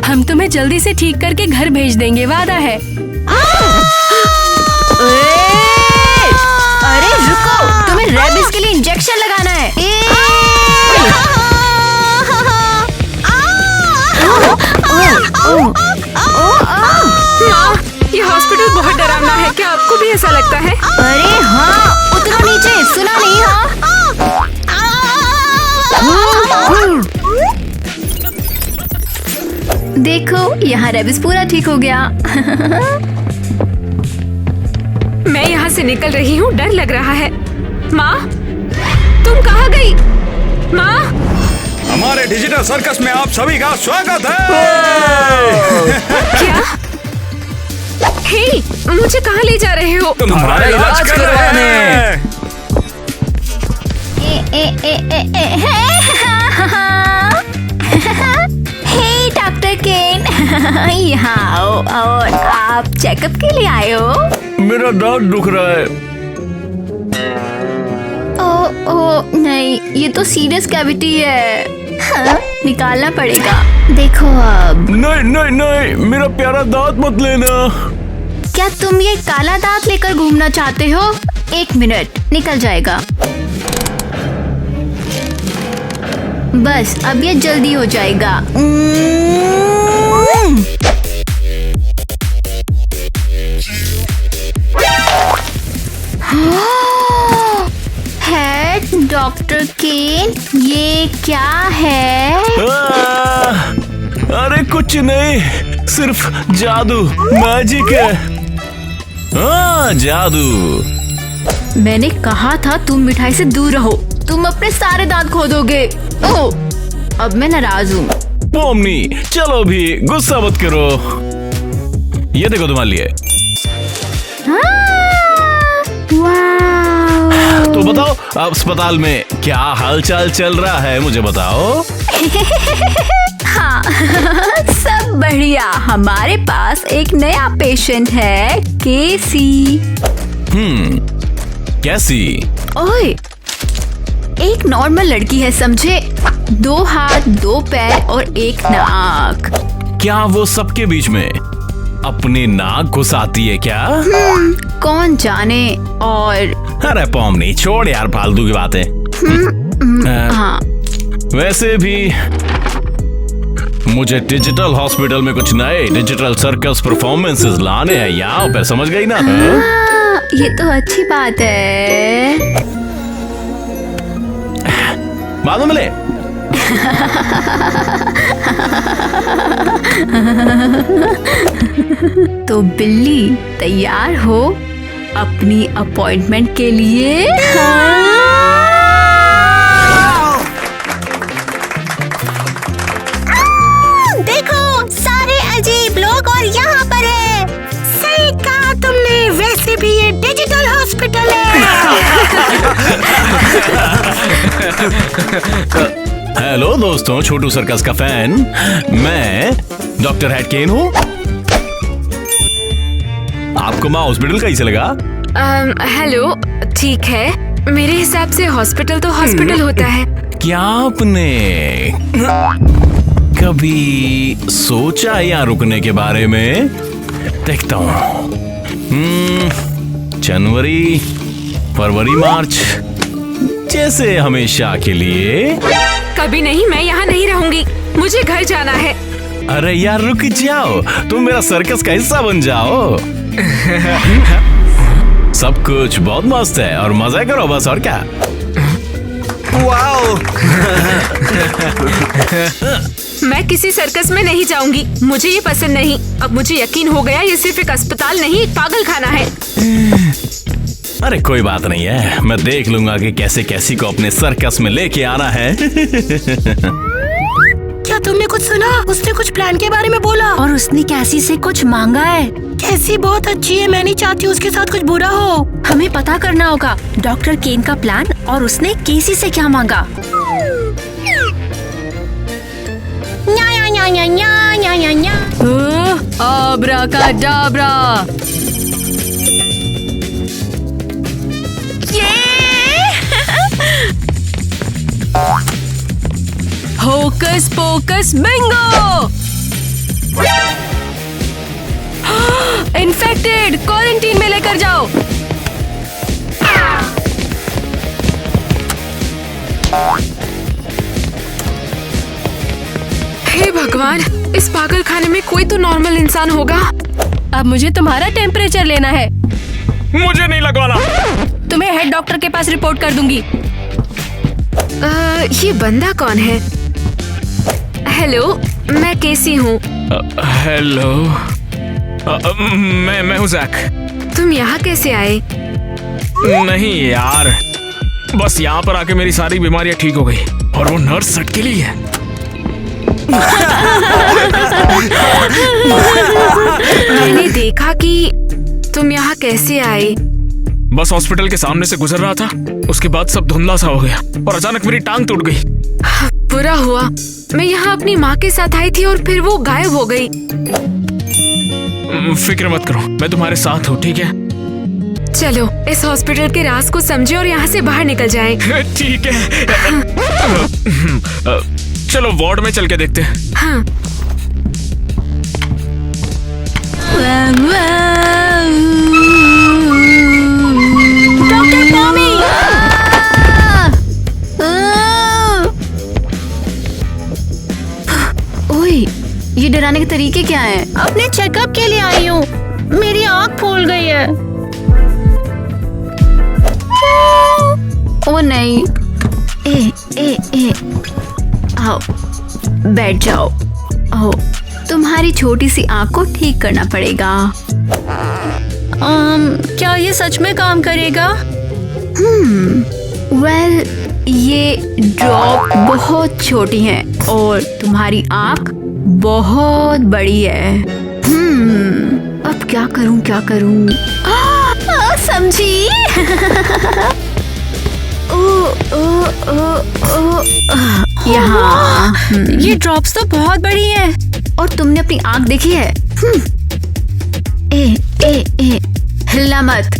हम तुम्हें जल्दी से ठीक करके घर भेज देंगे, वादा है। अरे रुको, तुम्हें रेबिस के लिए इंजेक्शन लगाना है। ये हॉस्पिटल बहुत डरावना है, क्या आपको भी ऐसा लगता है? अरे हाँ, उतरो नीचे, सुना नहीं? हाँ देखो, यहाँ रेबिस पूरा ठीक हो गया। मैं यहाँ से निकल रही हूँ, डर लग रहा है। माँ, तुम कहाँ गई? माँ, हमारे डिजिटल सर्कस में आप सभी का स्वागत है। क्या? हे, मुझे कहाँ ले जा रहे हो? तुम्हारा इलाज करवाने। हे डॉक्टर केन, यहाँ आओ और आप चेकअप के लिए आए हो? मेरा दांत दुख रहा है। ओ नहीं, ये तो सीरियस कैविटी है। हाँ, निकालना पड़ेगा। देखो अब। नहीं नहीं नहीं, मेरा प्यारा दांत मत लेना। क्या तुम ये काला दांत लेकर घूमना चाहते हो? 1 मिनट, निकल जाएगा। बस अब ये जल्दी हो जाएगा। हेड डॉक्टर केन, ये क्या है? अरे कुछ नहीं, सिर्फ जादू, मैजिक है। हाँ, जादू। मैंने कहा था तुम मिठाई से दूर रहो, तुम अपने सारे दांत खो दोगे। ओह, अब मैं नाराज हूँ। पोमनी, चलो भी, गुस्सा मत करो। ये देखो तुम्हारे लिए। वाह। तो बताओ, अब अस्पताल में क्या हालचाल चल रहा है, मुझे बताओ। हाँ, सब बढ़िया। हमारे पास एक नया पेशेंट है, केसी। कैसी? ओए, एक नॉर्मल लड़की है, समझे? 2 हाथ, 2 पैर और 1 नाक। क्या वो सबके बीच में अपनी नाक घुसाती है क्या? कौन जाने। और अरे पोमनी, छोड़ यार फालतू की बातें। हाँ, वैसे भी मुझे डिजिटल हॉस्पिटल में कुछ नए डिजिटल सर्कस परफॉर्मेंसेस लाने हैं, यहाँ पे समझ गई ना? ये तो अच्छी बात है। बाद में मिले। तो बिल्ली, तैयार हो अपनी अपॉइंटमेंट के लिए? देखो, सारे अजीब लोग और यहाँ पर है। सही कहा तुमने, वैसे भी ये डिजिटल हॉस्पिटल है। हेलो दोस्तों, छोटू सर्कस का फैन, मैं डॉक्टर हेड केन हूँ। आपको माँ हॉस्पिटल कैसे लगा? हेलो, ठीक है। मेरे हिसाब से हॉस्पिटल तो हॉस्पिटल होता है। क्या आपने कभी सोचा यहाँ रुकने के बारे में? देखता हूँ। जनवरी, फरवरी, मार्च, जैसे हमेशा के लिए। कभी नहीं, मैं यहाँ नहीं रहूंगी, मुझे घर जाना है। अरे यार रुक जाओ, तुम मेरा सर्कस का हिस्सा बन जाओ। सब कुछ बहुत मस्त है और मजा करो बस, और क्या। मैं किसी सर्कस में नहीं जाऊंगी, मुझे ये पसंद नहीं। अब मुझे यकीन हो गया, ये सिर्फ एक अस्पताल नहीं, एक पागल खाना है। अरे कोई बात नहीं है, मैं देख लूंगा कि कैसे कैसी को अपने सर्कस में लेके आना है। क्या तुमने कुछ सुना? उसने कुछ प्लान के बारे में बोला और उसने कैसी से कुछ मांगा है। कैसी बहुत अच्छी है, मैं नहीं चाहती उसके साथ कुछ बुरा हो। हमें पता करना होगा डॉक्टर केन का प्लान और उसने केसी से क्या मांगा। न्या न्या न्या न्या न्या न्या न्या। Abracadabra. Hocus pocus bingo. Infected, quarantine में लेकर जाओ। हे भगवान, इस पागल खाने में कोई तो नॉर्मल इंसान होगा। अब मुझे तुम्हारा टेम्परेचर लेना है। मुझे नहीं लगवाना। तुम्हें हेड डॉक्टर के पास रिपोर्ट कर दूंगी। ये बंदा कौन है? हेलो, मैं केसी हूँ। हेलो, मैं हूँ जैक। तुम यहाँ कैसे आए? नहीं यार, बस यहाँ पर आके मेरी सारी बीमारियाँ ठीक हो गई और वो नर्स सट के लिए है। मैंने देखा कि तुम यहाँ कैसे आए। बस हॉस्पिटल के सामने से गुजर रहा था, उसके बाद सब धुंधला सा हो गया और अचानक मेरी टांग टूट गई। बुरा हुआ, मैं यहाँ अपनी माँ के साथ आई थी और फिर वो गायब हो गई। फिक्र मत करो, मैं तुम्हारे साथ हूँ, ठीक है? चलो इस हॉस्पिटल के राज को समझे और यहाँ से बाहर निकल जाएं। ठीक है। चलो वार्ड में चल के देखते हैं। हाँ। Doctor Tommy! ओए, ये डराने के तरीके क्या हैं? अपने चेकअप के लिए आई हूँ। मेरी आँख फूल गई है। ओ नहीं। ए आओ, बैठ जाओ। आओ, तुम्हारी छोटी सी आँख को ठीक करना पड़ेगा। क्या ये सच में काम करेगा? वेल, ये ड्रॉप बहुत छोटी है और तुम्हारी आँख बहुत बड़ी है। अब क्या करूं? समझी? यहाँ। ये ड्रॉप्स तो बहुत बड़ी है। और तुमने अपनी आँख देखी है? ए हिलना मत।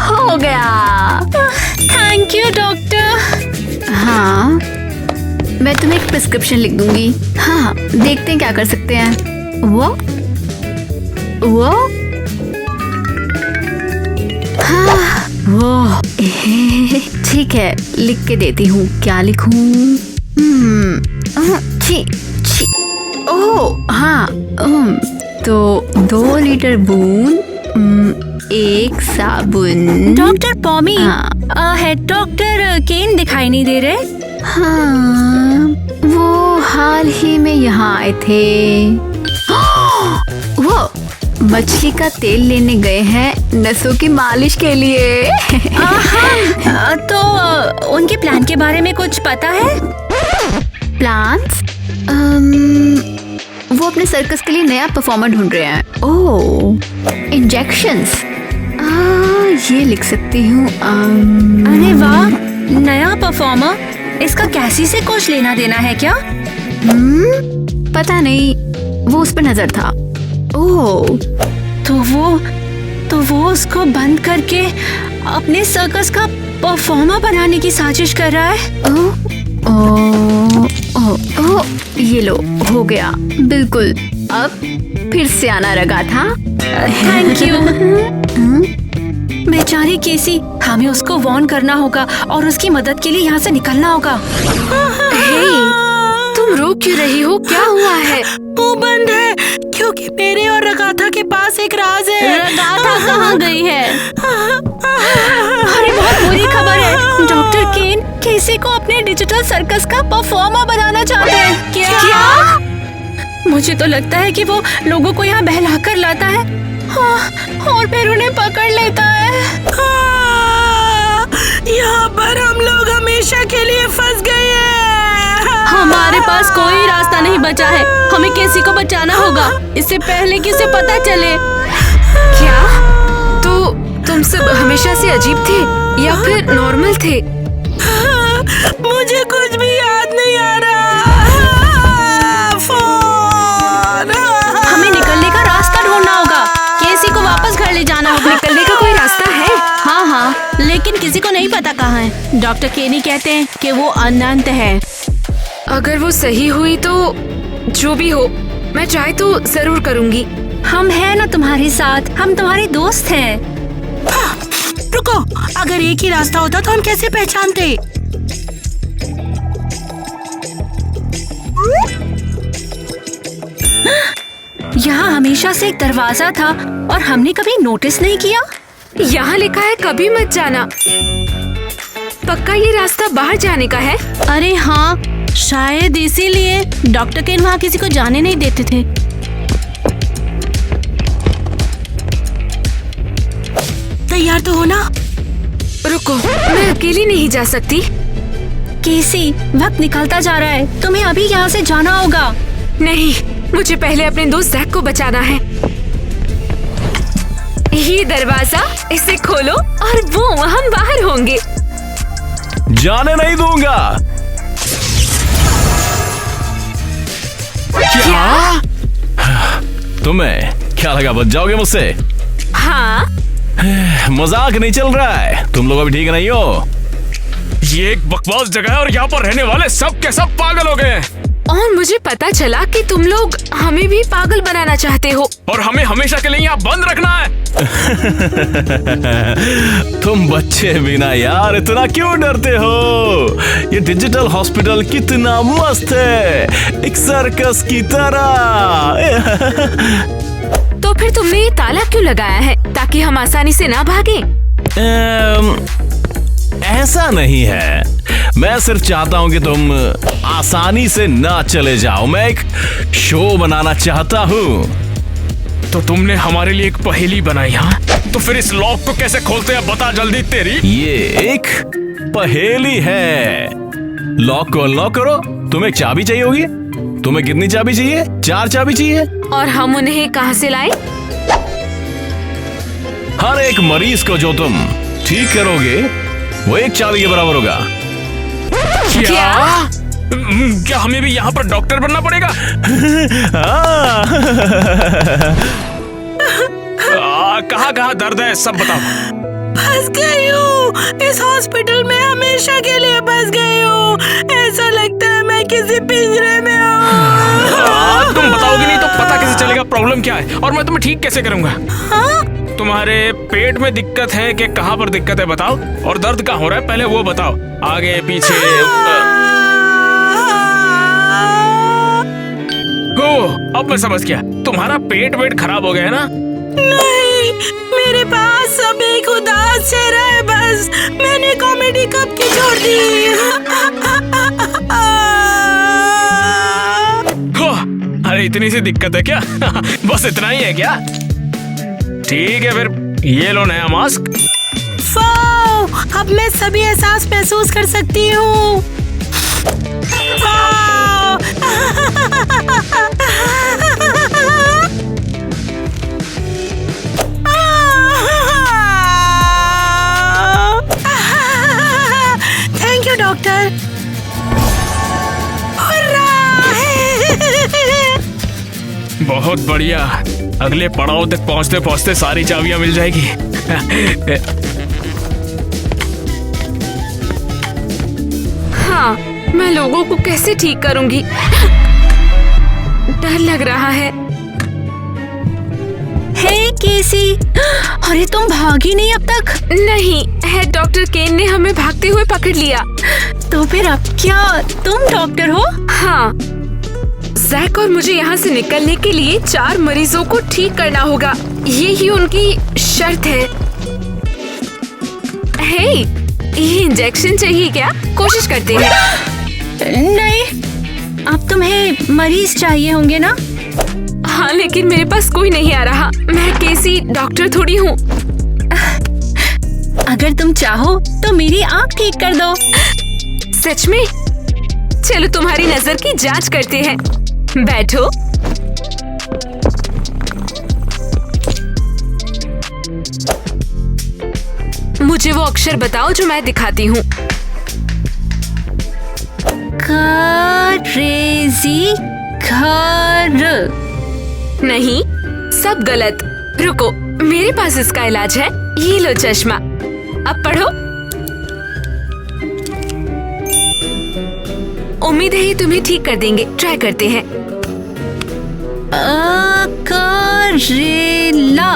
हो गया। Thank you doctor. हाँ, मैं तुम्हें एक प्रिस्क्रिप्शन लिख दूंगी। हाँ, देखते हैं क्या कर सकते हैं। वो हाँ, वो ठीक है, लिख के देती हूँ। क्या लिखूं? ओह हाँ, तो 2 लीटर बूंद, 1 साबुन। डॉक्टर पॉमी, हाँ। हेड डॉक्टर केन दिखाई नहीं दे रहे। हाँ, वो हाल ही में यहाँ आए थे। वो मछली का तेल लेने गए हैं नसों की मालिश के लिए। तो उनके प्लान के बारे में कुछ पता है? प्लान्स? वो अपने सर्कस के लिए नया परफॉर्मर ढूंढ रहे हैं। ओह, इंजेक्शंस। ये लिख सकती हूँ। अरे वाह, नया परफॉर्मर। इसका कैसी से कुछ लेना देना है क्या? पता नहीं, वो उस पर नजर था। ओह, तो वो उसको बंद करके अपने सर्कस का परफॉर्मर बनाने की साजिश कर रहा है। ओह, ये लो, हो गया। बिल्कुल, अब फिर से आना लगा था। Thank you. बेचारी केसी, हमें उसको वार्न करना होगा और उसकी मदद के लिए यहाँ से निकलना होगा। तुम रो क्यों रही हो? क्या हुआ है? वो बंद है क्योंकि मेरे और रगाथा के पास एक राज है। रगाथा कहाँ गई है? अरे बहुत बुरी खबर है। डॉक्टर केन केसी को अपने डिजिटल सर्कस का परफॉर्मर बनाना चाहते हैं। क्या? मुझे तो लगता है कि वो लोगों को यहाँ बहलाकर लाता है, हाँ, और फिर उन्हें पकड़ लेता है। यहाँ पर हम लोग हमेशा के लिए फंस गए हैं। हमारे पास कोई रास्ता नहीं बचा है। हमें केसी को बचाना होगा, इससे पहले कि उसे पता चले। क्या? तो तुम सब हमेशा से अजीब थे या फिर नॉर्मल थे? मुझे कुछ भी याद नहीं आ रहा। हमें निकलने का रास्ता ढूंढना होगा। केसी को वापस घर ले जाना होगा। निकलने का कोई रास्ता है? हाँ, लेकिन किसी को नहीं पता कहाँ है। डॉक्टर केनी कहते हैं कि वो अनंत है। अगर वो सही हुई तो जो भी हो, मैं ट्राई तो जरूर करूंगी। हम हैं ना तुम्हारे साथ, हम तुम्हारे दोस्त हैं। रुको, अगर एक ही रास्ता होता तो हम कैसे पहचानते? यहाँ हमेशा से एक दरवाजा था और हमने कभी नोटिस नहीं किया। यहाँ लिखा है कभी मत जाना। पक्का ये रास्ता बाहर जाने का है? अरे हाँ, शायद इसीलिए डॉक्टर केन वहाँ किसी को जाने नहीं देते थे। तैयार तो हो ना? रुको, मैं अकेली नहीं जा सकती। केसी, वक्त निकलता जा रहा है, तुम्हें अभी यहाँ से जाना होगा। नहीं, मुझे पहले अपने दोस्त जैक को बचाना है। ये दरवाजा, इसे खोलो और वो हम बाहर होंगे। जाने नहीं दूंगा। क्या? तुम्हें क्या लगा बच जाओगे मुझसे? हाँ। मजाक नहीं चल रहा है, तुम लोग अभी ठीक नहीं हो। ये एक बकवास जगह है और यहाँ पर रहने वाले सब के सब पागल हो गए हैं। और मुझे पता चला कि तुम लोग हमें भी पागल बनाना चाहते हो। और हमें हमेशा के लिए यहाँ बंद रखना है। तुम बच्चे भी ना यार, इतना क्यों डरते हो? ये डिजिटल हॉस्पिटल कितना मस्त है, एक सर्कस की तरह। तो फिर तुमने ये ताला क्यों लगाया है, ताकि हम आसानी से ना भागें? ऐसा नहीं है, मैं सिर्फ चाहता हूँ कि तुम आसानी से ना चले जाओ। मैं एक शो बनाना चाहता हूँ। तो तुमने हमारे लिए एक पहेली बनाई? हाँ, तो फिर इस लॉक को कैसे खोलते हैं बता जल्दी। तेरी ये एक पहेली है। लॉक को अनलॉक करो। तुम्हें एक चाबी चाहिए होगी। तुम्हें कितनी चाबी चाहिए? 4 चाबी चाहिए। और हम उन्हें कहाँ से लाएं? हर एक मरीज को जो तुम ठीक करोगे वो एक चाबी के बराबर होगा। क्या हमें भी यहाँ पर डॉक्टर बनना पड़ेगा? कहाँ दर्द है सब बताओ। फंस गई हूँ इस हॉस्पिटल में, हमेशा के लिए फंस गई हूँ। ऐसा लगता है मैं किसी पिंजरे में हूँ। तुम बताओगे नहीं तो पता कैसे चलेगा प्रॉब्लम क्या है, और मैं तुम्हें ठीक कैसे करूँगा? तुम्हारे पेट में दिक्कत है कि कहाँ पर दिक्कत है बताओ, और दर्द कहाँ हो रहा है पहले वो बताओ। आगे पीछे? अब मैं समझ गया, तुम्हारा पेट वेट खराब हो गया है ना? नहीं, मेरे पास सब एक उदास चेहरा है बस। मैंने कॉमेडी कब की छोड़ दी। अरे इतनी सी दिक्कत है क्या? बस इतना ही है क्या? ठीक है फिर ये लो नया मास्क। अब मैं सभी एहसास महसूस कर सकती हूँ। Thank you doctor. बहुत बढ़िया, अगले पड़ाव तक पहुँचते पहुँचते सारी चाबियां मिल जाएगी। हाँ, मैं लोगों को कैसे ठीक करूंगी? डर लग रहा है। हे केसी, अरे तुम भागी नहीं अब तक? नहीं, हेड डॉक्टर केन ने हमें भागते हुए पकड़ लिया। तो फिर अब क्या तुम डॉक्टर हो? हाँ, जैक और मुझे यहाँ से निकलने के लिए 4 मरीजों को ठीक करना होगा। ये ही उनकी शर्त है। हे, ये इंजेक्शन चाहिए क्या? कोशिश करते हैं। नहीं, अब तुम्हें मरीज चाहिए होंगे ना? हाँ, लेकिन मेरे पास कोई नहीं आ रहा। मैं केसी डॉक्टर थोड़ी हूँ। अगर तुम चाहो तो मेरी आँख ठीक कर दो। सच में? चलो तुम्हारी नजर की जांच करते हैं। बैठो। मुझे वो अक्षर बताओ जो मैं दिखाती हूँ। करेजी घर। नहीं, सब गलत। रुको, मेरे पास इसका इलाज है। ये लो चश्मा, अब पढ़ो। उम्मीद है ये तुम्हें ठीक कर देंगे। ट्राई करते हैं। करेला।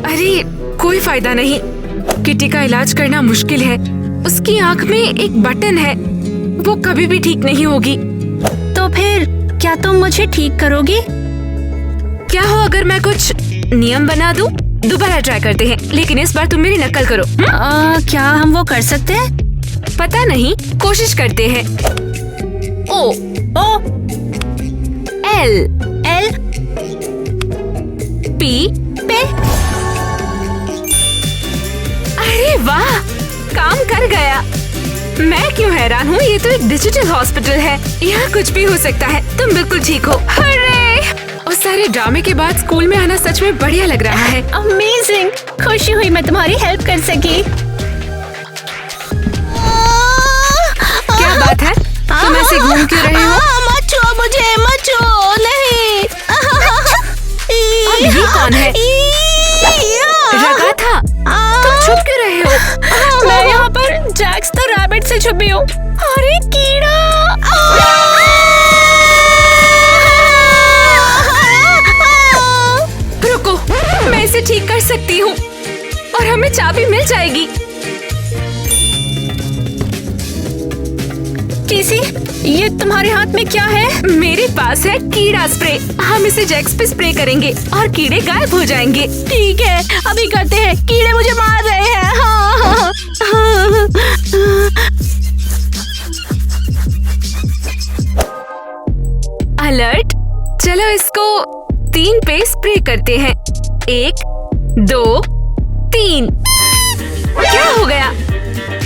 अरे कोई फायदा नहीं। किटी का इलाज करना मुश्किल है। उसकी आंख में एक बटन है, वो कभी भी ठीक नहीं होगी। तो फिर क्या तुम मुझे ठीक करोगी? क्या हो अगर मैं कुछ नियम बना दूं? दोबारा ट्राई करते हैं, लेकिन इस बार तुम मेरी नकल करो। क्या हम वो कर सकते हैं? पता नहीं, कोशिश करते हैं। ओ ओ एल एल पी। पे। अरे वाह, काम कर गया। मैं क्यों हैरान हूँ, ये तो एक डिजिटल हॉस्पिटल है, यहाँ कुछ भी हो सकता है। तुम बिल्कुल ठीक हो। अरे उस सारे ड्रामे के बाद स्कूल में आना सच में बढ़िया लग रहा है। अमेजिंग, खुशी हुई मैं तुम्हारी हेल्प कर सकी। क्या बात है, तुम ऐसे घूम क्यों रहे हो? मत छुओ मुझे, मत छुओ, नहीं। अब ये कौन है? रगा था, तुम छुप क्यों रहे हो? मैं यहाँ पर जैक्स द रैबिट से छुपी हूँ। अरे कीड़ा! रुको, मैं इसे ठीक कर सकती हूँ और हमें चाबी मिल जाएगी। केसी, ये तुम्हारे हाथ में क्या है? मेरे पास है कीड़ा स्प्रे। हम इसे जैक्स पे स्प्रे करेंगे और कीड़े गायब हो जाएंगे। ठीक है, अभी करते हैं। कीड़े मुझे मार रहे हैं। हाँ। अलर्ट, चलो इसको 3 पे स्प्रे करते हैं। 1 2 3। क्या हो गया?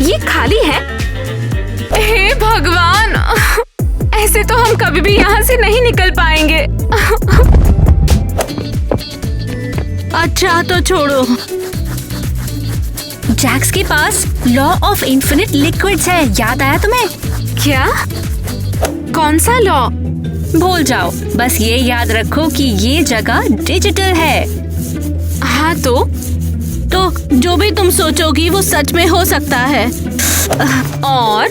ये खाली है। हे भगवान, ऐसे तो हम कभी भी यहाँ से नहीं निकल पाएंगे। अच्छा तो छोड़ो। जैक्स के पास लॉ ऑफ इन्फिनिट लिक्विड्स है, याद आया तुम्हें? क्या? कौन सा लॉ? भूल जाओ, बस ये याद रखो कि ये जगह डिजिटल है। हाँ तो जो भी तुम सोचोगी वो सच में हो सकता है। और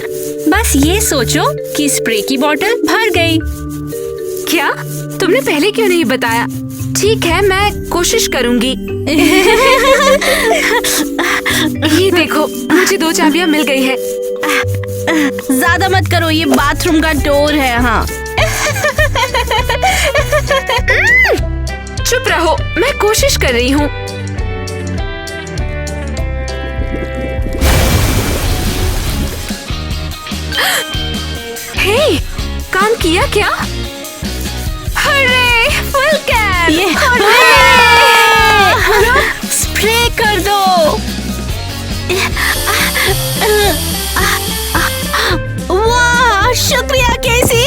बस ये सोचो कि स्प्रे की बोतल भर गई। क्या? तुमने पहले क्यों नहीं बताया? ठीक है, मैं कोशिश करूंगी। ये देखो, मुझे 2 चाबियां मिल गई है। ज्यादा मत करो, ये बाथरूम का डोर है। हाँ। चुप रहो, मैं कोशिश कर रही हूँ। हे, काम किया क्या? अरे फुल कैन! ये स्प्रे कर दो। वाह, शुक्रिया केसी।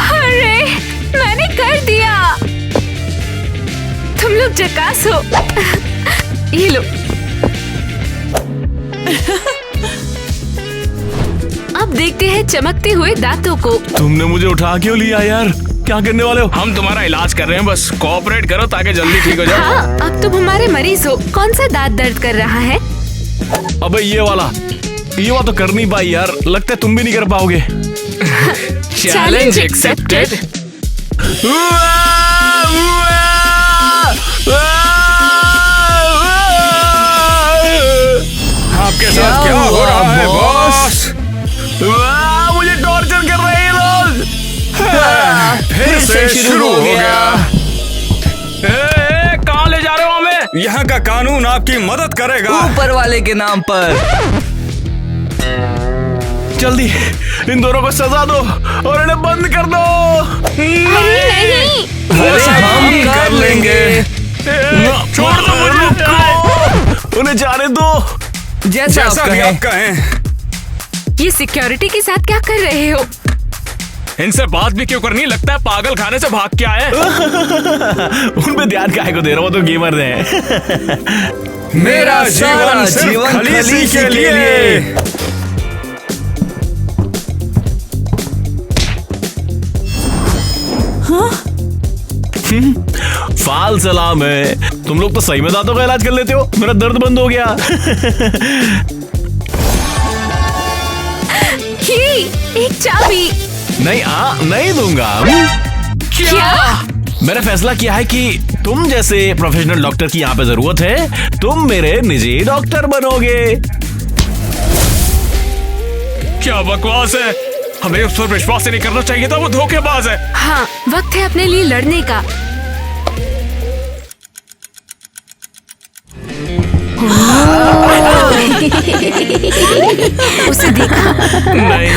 अरे मैंने कर दिया। तुम लोग झकास हो। ये लो। अब देखते हैं चमकते हुए दांतों को। तुमने मुझे उठा क्यों लिया यार? क्या करने वाले हो? हम तुम्हारा इलाज कर रहे हैं, बस कोऑपरेट करो ताकि जल्दी ठीक हो जाए। हाँ, अब तुम हमारे मरीज हो। कौन सा दांत दर्द कर रहा है? अबे ये वाला तो कर नहीं पाई यार। लगता है तुम भी नहीं कर पाओगे। Challenge accepted. आपके साथ क्या हो रहा है बॉस? मुझे टॉर्चर कर रहे हैं लोग। फिर से शुरू हो गया। कहाँ ले जा रहे हो हमें? यहाँ का कानून आपकी मदद करेगा। ऊपर वाले के नाम पर। जल्दी इन दोनों को सजा दो और इन्हें बंद कर दो। नहीं, हम कर लेंगे। छोड़ दो मुझे। उन्हें जाने दो। जैसा आप भी आप कहें। कहें। ये सिक्योरिटी के साथ क्या कर रहे हो? इनसे बात भी क्यों करनी? लगता है पागल खाने से भाग के आए। उन पे ध्यान काहे को दे रहा हो? वो तो गेमर हैं। मेरा सारा जीवन खलीसी के लिए। फाल सलाम है। तुम लोग तो सही में दांतों का इलाज कर लेते हो। मेरा दर्द बंद हो गया। एक चाबी। नहीं दूंगा। क्या? मैंने फैसला किया है कि तुम जैसे प्रोफेशनल डॉक्टर की यहाँ पे जरूरत है। तुम मेरे निजी डॉक्टर बनोगे। क्या बकवास है, हमें उस पर विश्वास ही नहीं करना चाहिए था, वो धोखेबाज है। हाँ, वक्त है अपने लिए लड़ने का। उसे देखा? नहीं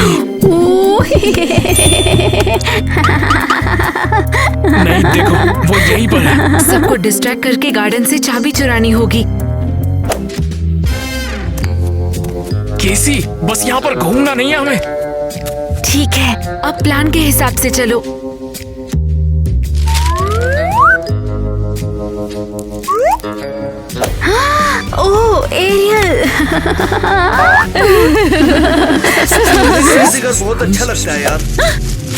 नहीं, देखो वो यहीं पर है। सबको डिस्ट्रैक्ट करके गार्डन से चाबी चुरानी होगी। केसी, बस यहाँ पर घूमना नहीं है हमें। ठीक है, अब प्लान के हिसाब से चलो। ओह एरियल, बहुत अच्छा लगता है यार।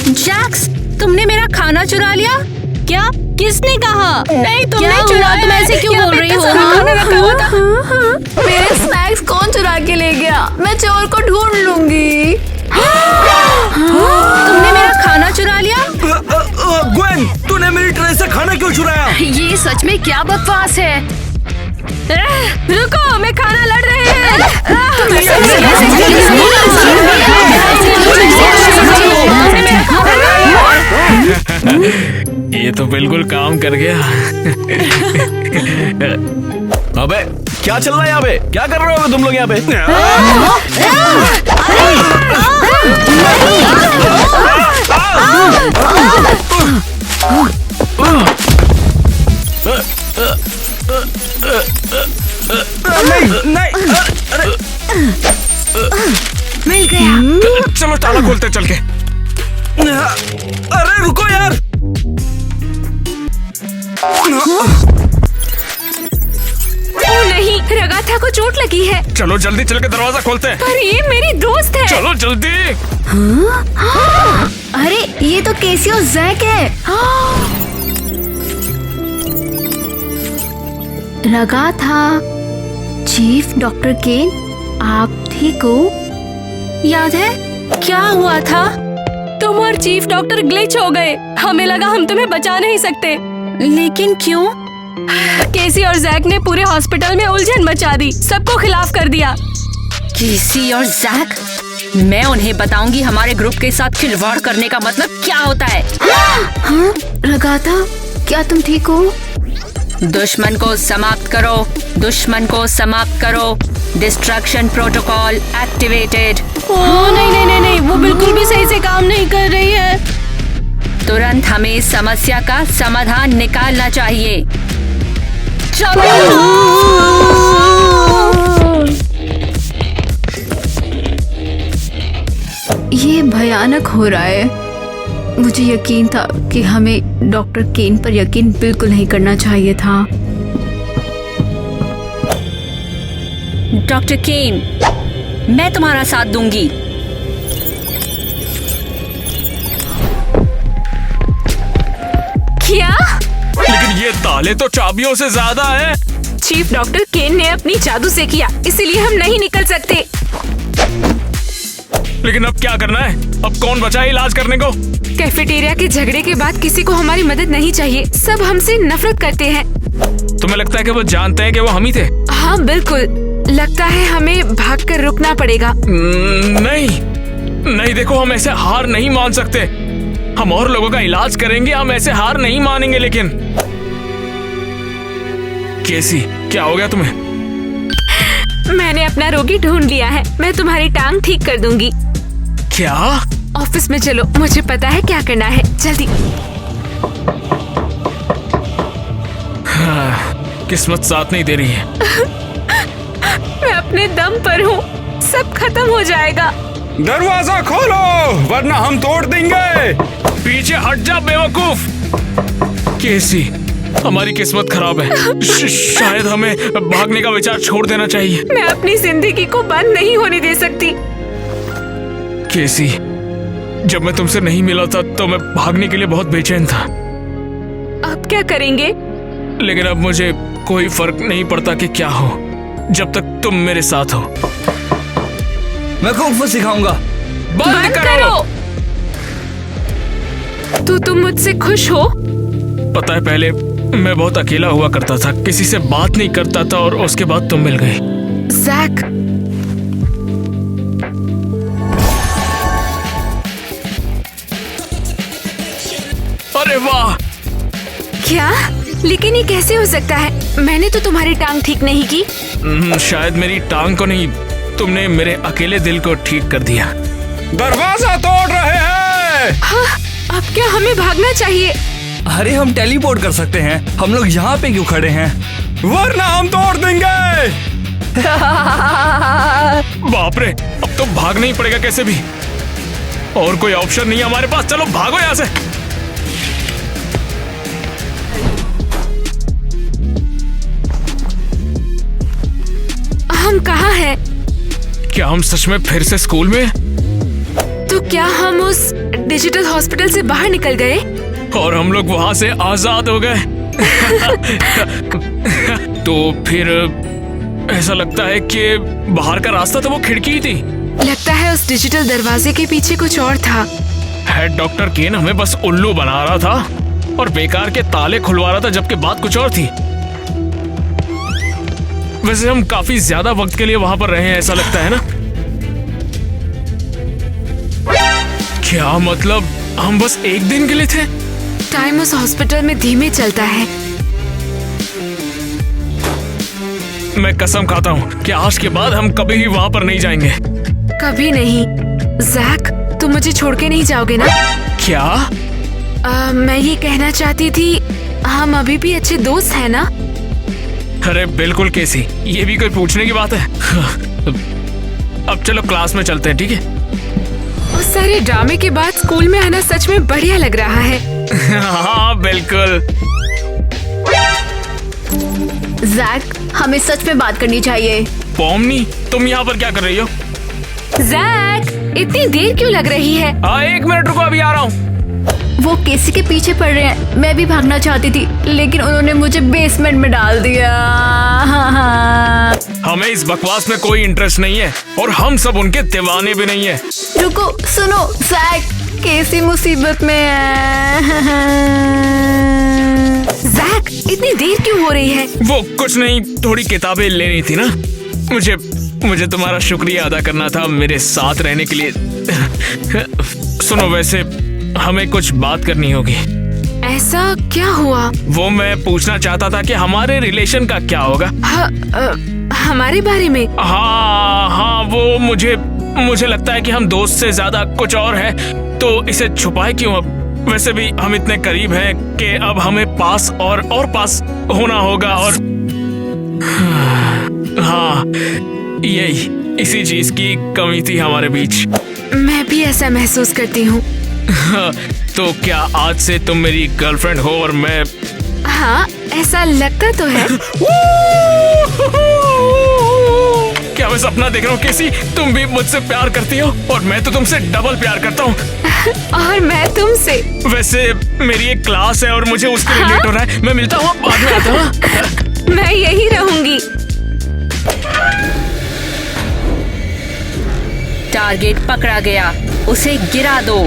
जैक्स, तुमने मेरा खाना चुरा लिया? क्या? किसने कहा? नहीं, तुमने क्या चुराया। हुआ? तुम ऐसे क्यों यहाँ बोल पे रही इतना हो? सारा खाना रखा हुआ था। मेरे स्नैक्स कौन चुरा के ले गया? मैं चोर को ढूंढ लूंगी। तुमने मेरा खाना चुरा लिया? ग्वेन, तूने मेरी ट्रे से खाना क्यों चुराया? ये सच में क्या बकवास है? रुको, मैं खाना लड़ रहे हैं। ये तो बिल्कुल काम कर गया। अबे क्या चल रहा है यहाँ पे? क्या कर रहे हो तुम लोग यहाँ पे? नहीं, मिल गया। चलो ताला खोलते चल के। अरे रुको यार। ओ नहीं, रगाथा को चोट लगी है। चलो जल्दी चल के दरवाजा खोलते हैं। पर ये मेरी दोस्त है। चलो जल्दी। अरे ये तो केसी और जैक है। लगा था चीफ डॉक्टर केन, आप ठीक हो? याद है क्या हुआ था? तुम और चीफ डॉक्टर ग्लिच हो गए। हमें लगा हम तुम्हें बचा नहीं सकते, लेकिन क्यों? केसी और जैक ने पूरे हॉस्पिटल में उलझन मचा दी, सबको खिलाफ कर दिया। केसी और जैक? मैं उन्हें बताऊंगी हमारे ग्रुप के साथ खिलवाड़ करने का मतलब क्या होता है। हाँ, लगाता, क्या तुम ठीक हो? दुश्मन को समाप्त करो, दुश्मन को समाप्त करो। Destruction protocol activated. ओह नहीं नहीं नहीं नहीं, वो बिल्कुल भी सही से काम नहीं कर रही है। तुरंत हमें समस्या का समाधान निकालना चाहिए। ये भयानक हो रहा है। मुझे यकीन था कि हमें डॉक्टर केन पर यकीन बिल्कुल नहीं करना चाहिए था। डॉक्टर केन, मैं तुम्हारा साथ दूंगी। क्या? लेकिन ये ताले तो चाबियों से ज्यादा है। चीफ डॉक्टर केन ने अपनी जादू से किया, इसीलिए हम नहीं निकल सकते। लेकिन अब क्या करना है? अब कौन बचा है इलाज करने को? कैफेटेरिया के झगड़े के बाद किसी को हमारी मदद नहीं चाहिए। सब हमसे नफरत करते हैं। तुम्हें लगता है कि वो जानते हैं कि वो हम ही थे? हाँ बिल्कुल, लगता है हमें भागकर रुकना पड़ेगा। नहीं नहीं, देखो हम ऐसे हार नहीं मान सकते। हम और लोगों का इलाज करेंगे, हम ऐसे हार नहीं मानेंगे। लेकिन केसी, क्या हो गया तुम्हें? मैंने अपना रोगी ढूंढ लिया है, मैं तुम्हारी टांग ठीक कर दूंगी। क्या? ऑफिस में चलो, मुझे पता है क्या करना है, जल्दी। किस्मत साथ नहीं दे रही है। मैं अपने दम पर हूँ, सब खत्म हो जाएगा। दरवाजा खोलो वरना हम तोड़ देंगे। पीछे हट जा बेवकूफ। केसी, हमारी किस्मत खराब है। शायद हमें भागने का विचार छोड़ देना चाहिए। मैं अपनी जिंदगी को बंद नहीं होने दे सकती। केसी, जब मैं तुमसे नहीं मिला था तो मैं भागने के लिए बहुत बेचैन था। अब क्या करेंगे? लेकिन अब मुझे कोई फर्क नहीं पड़ता कि क्या हो, जब तक तुम मेरे साथ हो। मैं कुंग फू सिखाऊंगा। बंद करो। तो तुम मुझसे खुश हो? पता है पहले मैं बहुत अकेला हुआ करता था, किसी से बात नहीं करता था और उसके बाद तुम मिल गई। जैक, अरे वाह! क्या? लेकिन ये कैसे हो सकता है? मैंने तो तुम्हारी टांग ठीक नहीं की। शायद मेरी टांग को नहीं, तुमने मेरे अकेले दिल को ठीक कर दिया। दरवाजा तोड़ रहे हैं। हाँ, अब क्या हमें भागना चाहिए? अरे हम टेलीपोर्ट कर सकते हैं, हम लोग यहाँ पे क्यों खड़े हैं? वरना हम तोड़ देंगे। बाप रे, अब तो भागना ही पड़ेगा कैसे भी, और कोई ऑप्शन नहीं है हमारे पास। चलो भागो यहाँ से। हम कहाँ हैं? क्या हम सच में फिर से स्कूल में? तो क्या हम उस डिजिटल हॉस्पिटल से बाहर निकल गए? और हम लोग वहाँ से आजाद हो गए। तो फिर ऐसा लगता है कि बाहर का रास्ता तो वो खिड़की ही थी। लगता है उस डिजिटल दरवाजे के पीछे कुछ और था। हेड डॉक्टर केन हमें बस उल्लू बना रहा था और बेकार के ताले खुलवा रहा था, जबकि बात कुछ और थी। वैसे हम काफी ज्यादा वक्त के लिए वहां पर रहे हैं, ऐसा लगता है ना? क्या मतलब हम बस एक दिन के लिए थे? टाइम उस हॉस्पिटल में धीमे चलता है। मैं कसम खाता हूँ कि आज के बाद हम कभी भी वहां पर नहीं जाएंगे। कभी नहीं। जैक, तुम मुझे छोड़ के नहीं जाओगे ना? क्या? मैं ये कहना चाहती थी, हम अभी भी अच्छे दोस्त हैं ना? अरे बिल्कुल केसी, ये भी कोई पूछने की बात है? अब चलो क्लास में चलते हैं, ठीक है? उस सारे ड्रामे के बाद स्कूल में आना सच में बढ़िया लग रहा है। हाँ बिल्कुल। जैक, हमें सच में बात करनी चाहिए। पोमनी, तुम यहाँ पर क्या कर रही हो? जैक, इतनी देर क्यों लग रही है? एक मिनट रुको, अभी आ रहा हूँ। वो केसी के पीछे पड़ रहे हैं। मैं भी भागना चाहती थी, लेकिन उन्होंने मुझे बेसमेंट में डाल दिया। हमें इस बकवास में कोई इंटरेस्ट नहीं है और हम सब उनके दीवाने भी नहीं है। रुको, सुनो जैक, केसी मुसीबत में है। जैक, इतनी देर क्यों हो रही है? वो कुछ नहीं, थोड़ी किताबें लेनी थी ना। मुझे तुम्हारा शुक्रिया अदा करना था मेरे साथ रहने के लिए। सुनो, वैसे हमें कुछ बात करनी होगी। ऐसा क्या हुआ? वो मैं पूछना चाहता था कि हमारे रिलेशन का क्या होगा। हमारे बारे में? हाँ, वो मुझे लगता है कि हम दोस्त से ज्यादा कुछ और है, तो इसे छुपाए क्यों? अब वैसे भी हम इतने करीब हैं कि अब हमें पास और पास होना होगा। और हाँ, इसी चीज की कमी थी हमारे बीच। मैं भी ऐसा महसूस करती हूँ। तो क्या आज से तुम मेरी गर्लफ्रेंड हो और मैं? हाँ, ऐसा लगता तो है। क्या मैं सपना देख रहा हूँ केसी? तुम भी मुझसे प्यार करती हो और मैं तो तुमसे डबल प्यार करता हूँ। और मैं तुमसे। वैसे मेरी एक क्लास है और मुझे उसके लिए लेट हो रहा है। मैं मिलता हूँ, बाद में आता हूँ। मैं यही रहूंगी। टारगेट पकड़ा गया, उसे गिरा दो।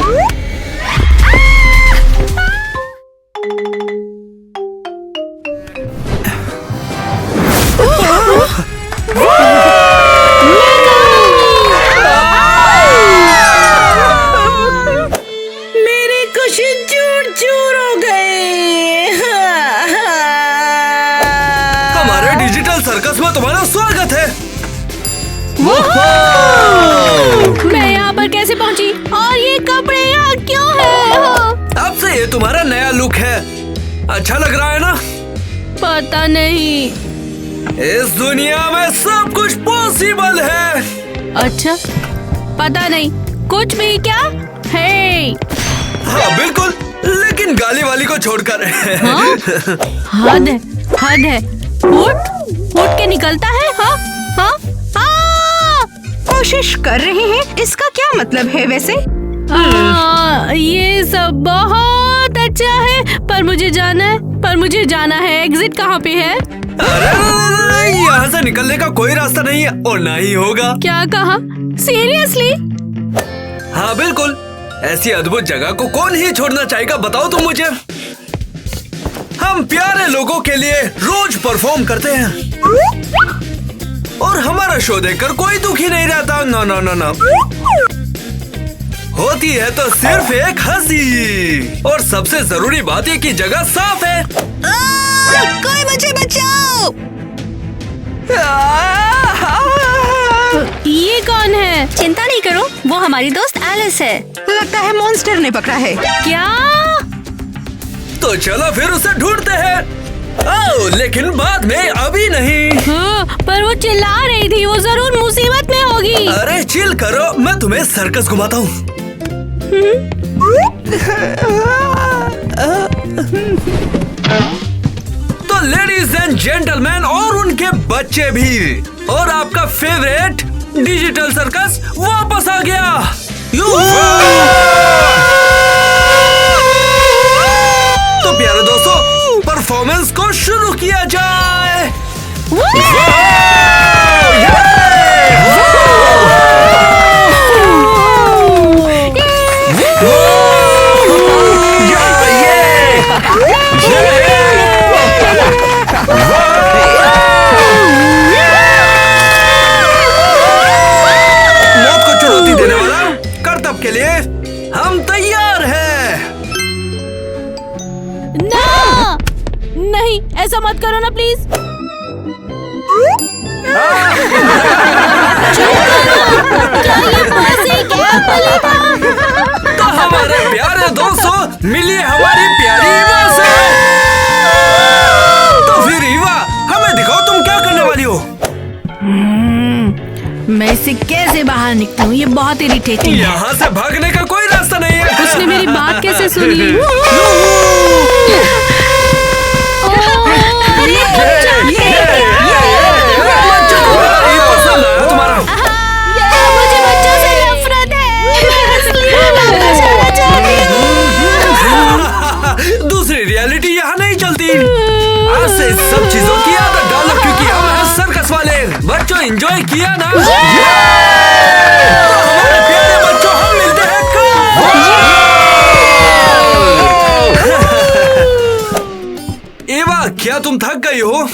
मेरे कुछ चूर चूर हो गए। हमारे डिजिटल सर्कस में तुम्हारा स्वागत है। मैं यहाँ पर कैसे पहुँची? और ये कपड़े यहाँ क्यों हैं? अब से ये तुम्हारा नया लुक है, अच्छा लग रहा है ना? पता नहीं। इस दुनिया में सब कुछ पॉसिबल है। अच्छा, पता नहीं, कुछ भी क्या? हे, हाँ बिल्कुल, लेकिन गाली वाली को छोड़कर। हाँ? हद है। उठ के निकलता है। हाँ हाँ हाँ। कोशिश कर रहे हैं, इसका क्या मतलब है वैसे? ये सब बहुत अच्छा है, पर मुझे जाना है। एग्जिट कहाँ पे है? अरे यहाँ से निकलने का कोई रास्ता नहीं है और ना ही होगा। क्या कहा? सीरियसली? हाँ बिल्कुल, ऐसी अद्भुत जगह को कौन ही छोड़ना चाहेगा, बताओ तुम मुझे। हम प्यारे लोगों के लिए रोज परफॉर्म करते हैं और हमारा शो देखकर कोई दुखी नहीं रहता। ना ना ना ना, होती है तो सिर्फ एक हंसी। और सबसे जरूरी बात है कि जगह साफ है। कोई मुझे बचाओ। ये कौन है? चिंता नहीं करो, वो हमारी दोस्त एलिस है। लगता है मॉन्स्टर ने पकड़ा है। क्या? तो चलो फिर उसे ढूंढते हैं। ओह, लेकिन बाद में, अभी नहीं। हाँ, पर वो चिल्ला रही थी, वो जरूर मुसीबत में होगी। अरे चिल करो, मैं तुम्हें सर्कस घुमाता हूँ। तो लेडीज एंड जेंटलमैन और उनके बच्चे भी, और आपका फेवरेट डिजिटल सर्कस वापस आ गया। तो प्यारे दोस्तों, परफॉर्मेंस को शुरू किया जाए। मौत को चुनौती देने वाला करतब के लिए हम तैयार हैं। ना! नहीं, ऐसा मत करो ना प्लीज। तो हमारे प्यारे दोस्तों, मिलिए हमारी प्यारी ईवा से। तो फिर ईवा, हमें दिखाओ तुम क्या करने वाली हो। मैं इससे कैसे बाहर निकलूं? ये बहुत इरिटेटिंग है। यहाँ से भागने का कोई रास्ता नहीं है। उसने मेरी बात कैसे सुनी? तुम्हारा मुझे बच्चों से नफरत है। दूसरी रियलिटी यहाँ नहीं चलती। आज से इस सब चीजों की आदत डालो, क्योंकि हम हैं सर्कस वाले। बच्चों, एंजॉय किया ना? तो हमारे प्यारे बच्चों, हम मिलते हैं कल। ईवा, क्या तुम थक गई हो?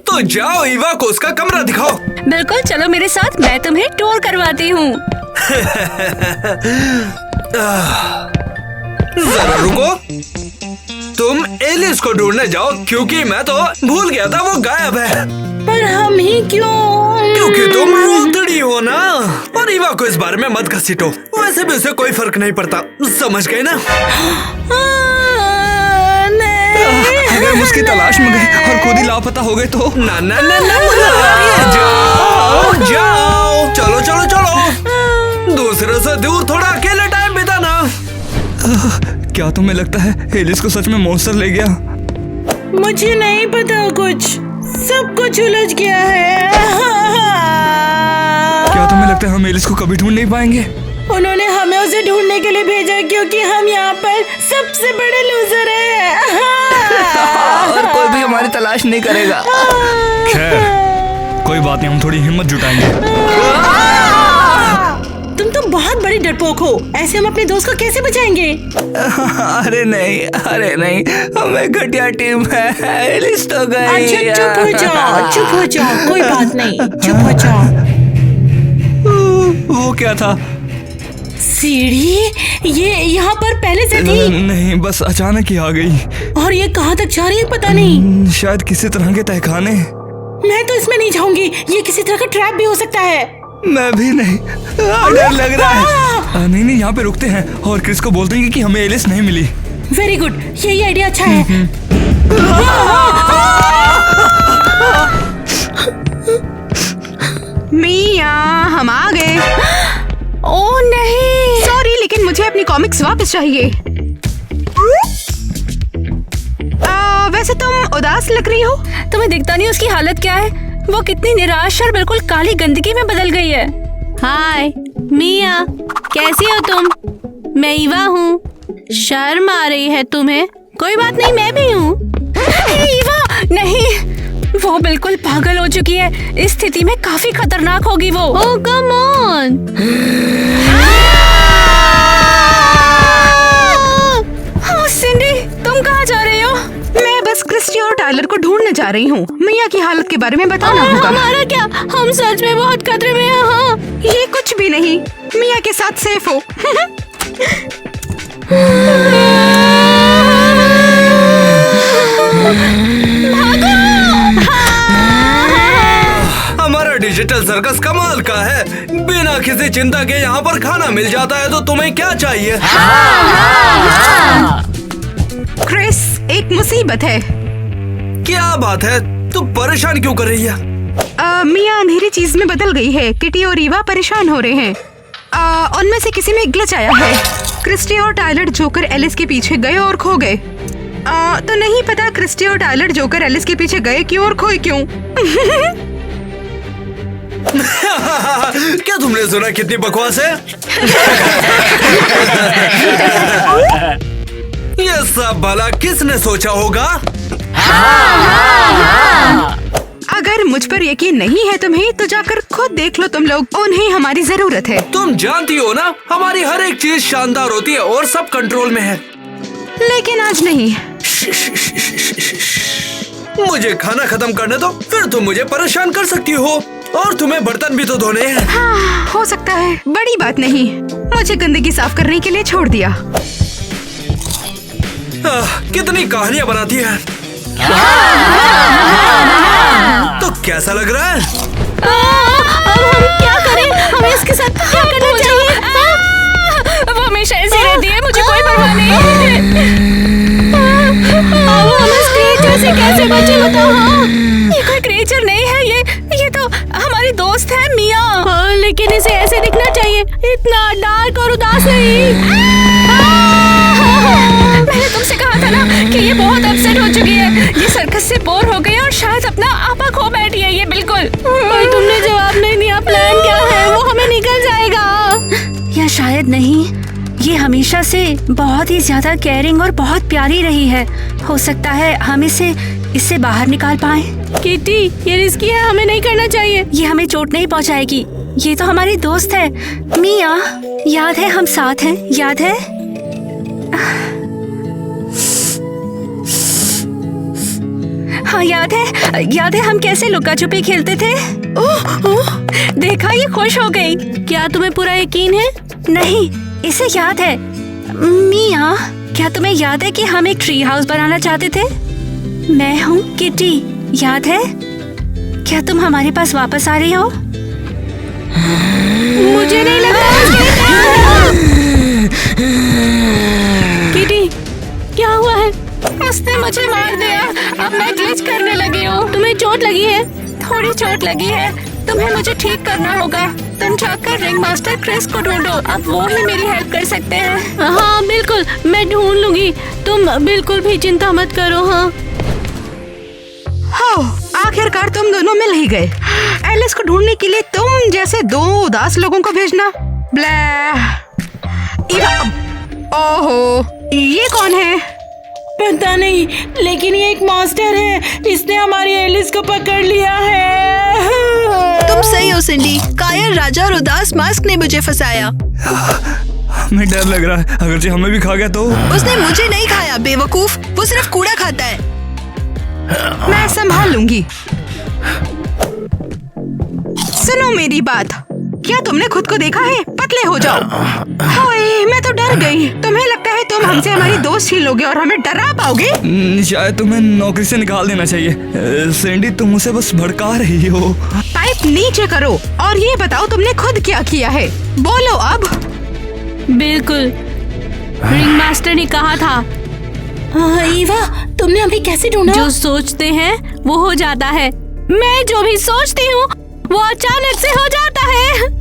तो जाओ ईवा को उसका कमरा दिखाओ। बिल्कुल, चलो मेरे साथ, मैं तुम्हें टूर करवाती हूँ। जरा रुको, तुम एलिस को ढूंढने जाओ, क्योंकि मैं तो भूल गया था वो गायब है। पर हम ही क्यों? क्योंकि तुम रोतड़ी हो ना। और ईवा को इस बारे में मत घसीटो, वैसे भी उसे कोई फर्क नहीं पड़ता, समझ गए ना? अगर हम उसकी तलाश में गए और खुद ही लापता हो गए तो? ना ना ना ना, जाओ जाओ, चलो चलो चलो, दूसरे से दूर थोड़ा अकेले टाइम बिताना। क्या तुम्हें लगता है एलिस को सच में मॉन्स्टर ले गया? मुझे नहीं पता, कुछ सब कुछ उलझ गया है। क्या तुम्हें लगता है हम एलिस को कभी ढूंढ नहीं पाएंगे? उन्होंने हमें उसे ढूंढने के लिए भेजा, क्योंकि हम यहाँ पर सबसे बड़े लूजर हैं। और कोई भी हमारी तलाश नहीं करेगा। खैर, कोई बात नहीं, हम थोड़ी हिम्मत जुटाएंगे। तुम तो बहुत बड़ी डरपोक हो, ऐसे हम अपने दोस्त को कैसे बचाएंगे? अरे नहीं, हमें घटिया टीम है। एलिस तो गई। अच्छा चुप हो जाओ, कोई बात नहीं, चुप हो जाओ। वो क्या था? सीढ़ी ये यहाँ पर पहले से थी। नहीं, बस अचानक ही आ गई। और ये कहाँ तक जा रही है पता नहीं। शायद किसी तरह के तहखाने। मैं तो इसमें नहीं जाऊंगी, ये किसी तरह का ट्रैप भी हो सकता है। मैं भी नहीं, डर लग रहा है। नहीं, यहाँ पे रुकते हैं और क्रिस को बोलते हैं कि हमें एलिस नहीं मिली। वेरी गुड, यही आइडिया अच्छा है। मिया, हम आ गए। ओह नहीं, सॉरी, लेकिन मुझे अपनी कॉमिक्स वापस चाहिए। वैसे तुम उदास लग रही हो। तुम्हें दिखता नहीं उसकी हालत क्या है? वो कितनी निराश और बिल्कुल काली गंदगी में बदल गई है। हाय मिया, कैसी हो तुम? मैं ईवा हूँ। शर्म आ रही है तुम्हें? कोई बात नहीं, मैं भी हूँ। ईवा नहीं, वो बिल्कुल पागल हो चुकी है। इस स्थिति में काफी खतरनाक होगी वो। ओह कम ऑन। टायलर को ढूंढने जा रही हूँ। मिया की हालत के बारे में बताना होगा। हमारा क्या? हम सच में बहुत खतरे में हैं। हाँ। ये कुछ भी नहीं, मिया के साथ सेफ हो। हमारा डिजिटल सर्कस कमाल का है। बिना किसी चिंता के यहाँ पर खाना मिल जाता है, तो तुम्हें क्या चाहिए? क्रिस, एक मुसीबत है। क्या बात है? तू परेशान क्यों कर रही है? मिया अंधेरी चीज में बदल गई है। किटी और ईवा परेशान हो रहे हैं। उनमें से किसी में ग्लिच आया है। क्रिस्टी और टायलर जोकर एलिस के पीछे गए और खो गए। तो नहीं पता क्रिस्टी और टायलर जोकर एलिस के पीछे गए क्यों और खोए क्यों। क्या तुमने सुना कितनी बकवास है? ये सब भला किसने सोचा होगा? अगर मुझ पर यकीन नहीं है तुम्हें, तो जाकर खुद देख लो तुम लोग। उन्हें हमारी जरूरत है। तुम जानती हो ना, हमारी हर एक चीज शानदार होती है और सब कंट्रोल में है। लेकिन आज नहीं। मुझे खाना खत्म करने दो, फिर तुम मुझे परेशान कर सकती हो। और तुम्हें बर्तन भी तो धोने हैं। हाँ, हो सकता है, बड़ी बात नहीं। मुझे गंदगी साफ करने के लिए छोड़ दिया। कितनी कहानियाँ बनाती है। तो कैसा लग रहा है? अब हम क्या करें? हमें इसके साथ क्या करना चाहिए? वो हमेशा ऐसी रहती है, मुझे कोई परवाह नहीं है। अब हम इस क्रिएचर से कैसे बचे बताओ? ये कोई क्रिएचर नहीं है, ये तो हमारी दोस्त है मिया। लेकिन इसे ऐसे दिखना चाहिए, इतना डार्क और उदास नहीं। मैंने तुमसे कहा था ना कि ये बहुत अपसेट हो चुकी है। ये सर्कस से बोर हो गई और शायद अपना आपा खो बैठी है ये बिल्कुल। पर तुमने जवाब नहीं दिया। प्लान क्या है? वो हमें निकल जाएगा या शायद नहीं। ये हमेशा से बहुत ही ज्यादा केयरिंग और बहुत प्यारी रही है। हो सकता है हम इससे बाहर निकाल पाए। किटी, ये रिस्की है, हमें नहीं करना चाहिए। ये हमें चोट नहीं पहुंचाएगी। ये तो हमारी दोस्त है। मिया, याद है हम साथ हैं? याद है? हाँ याद है हम कैसे लुका छुपी खेलते थे। ओह, देखा, ये खुश हो गई। क्या तुम्हें पूरा यकीन है? नहीं, इसे याद है। मिया, क्या तुम्हें याद है कि हम एक ट्री हाउस बनाना चाहते थे? मैं हूँ किटी, याद है? क्या तुम हमारे पास वापस आ रही हो? मुझे नहीं लगता। किटी, क्या हुआ है? उसने मुझे मार दिया। अब मैं ग्लिच करने लगी हूँ। तुम्हें चोट लगी है? थोड़ी चोट लगी है। तुम्हें मुझे ठीक करना होगा। तुम जाकर रिंग मास्टर क्रिस को ढूंढो। अब वो ही मेरी हेल्प कर सकते हैं। हाँ बिल्कुल, मैं ढूंढ लूंगी। तुम बिल्कुल भी चिंता मत करो। हाँ, आखिरकार तुम दोनों मिल ही गए। एलिस को ढूंढने के लिए तुम जैसे दो उदास लोगों को भेजना। ओहो, ये कौन है? पता नहीं, लेकिन ये एक मास्टर है। इसने हमारी एलिस को पकड़ लिया है। तुम सही हो सिंडी। कायर राजा और उदास मास्क ने मुझे फंसाया। हमें डर लग रहा है, अगर हमें भी खा गया तो। उसने मुझे नहीं खाया बेवकूफ, वो सिर्फ कूड़ा खाता है। मैं संभाल लूंगी। सुनो मेरी बात, क्या तुमने खुद को देखा है? पतले हो जाओ। ओए, मैं तो डर गई। तुम्हें लगता है तुम हमसे हमारी दोस्त छीन लोगे और हमें डरा पाओगे? शायद तुम्हें नौकरी से निकाल देना चाहिए। सैंडी, तुम उसे बस भड़का रही हो। पाइप नीचे करो और ये बताओ तुमने खुद क्या किया है। बोलो अब। बिल्कुल, रिंग मास्टर ने कहा था। ईवा, तुमने अभी कैसे ढूंढा? जो सोचते हैं वो हो जाता है। मैं जो भी सोचती हूँ वो अचानक से हो जाता है।